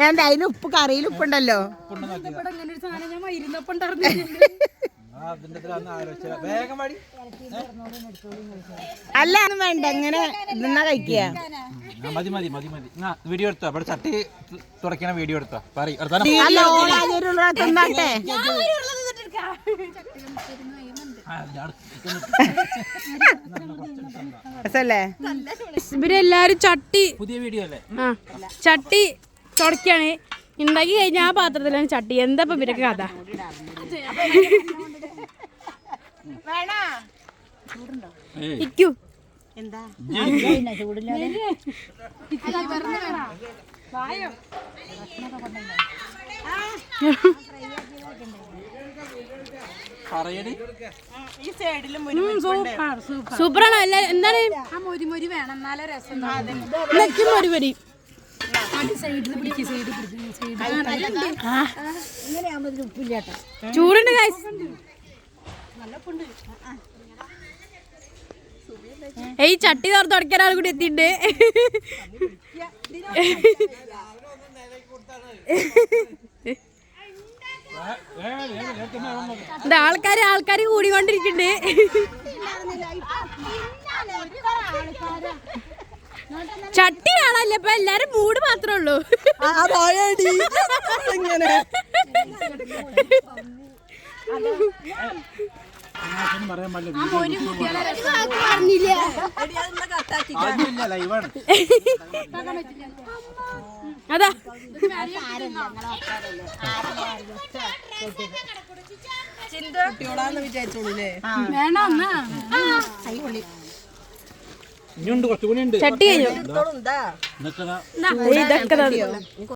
എന്താ അതിന് ഉപ്പ് കറിയിൽ ഉപ്പുണ്ടല്ലോ. അല്ല വേണ്ട എങ്ങനെ ഇതെന്നാ കഴിക്കുക. മതി മതി മതി മതി. വീഡിയോ എടുത്തോ, ഇവിടെ ചട്ടി തുടക്കണ വീഡിയോ എടുത്തോ. തിന്നാട്ടെ. ഇവരെല്ലാരും ചട്ടി പുതിയ വീഡിയോ അല്ലേ? ചട്ടി തുടക്കാണ്. ഉണ്ടാക്കി കഴിഞ്ഞ ആ പാത്രത്തിലാണ് ചട്ടി. എന്താ ഇപ്പൊ ഇവരൊക്കെ കഥ? ഇക്കു എന്താ സൂപ്പറാണ്. അല്ല എന്താണ് മൊരി ചൂടുണ്ട് ഈ ചട്ടി തുറന്ന് തുടക്കാൻ ആൾ കൂടി എത്തിണ്ട്. ആൾക്കാര് കൂടിക്കൊണ്ടിരിക്കണ്ട്. ചട്ടി കാണാല്ലേ ഇപ്പൊ, എല്ലാരും മൂട് മാത്രമേ ഉള്ളൂ. അതാ ചട്ടി കഴിഞ്ഞു.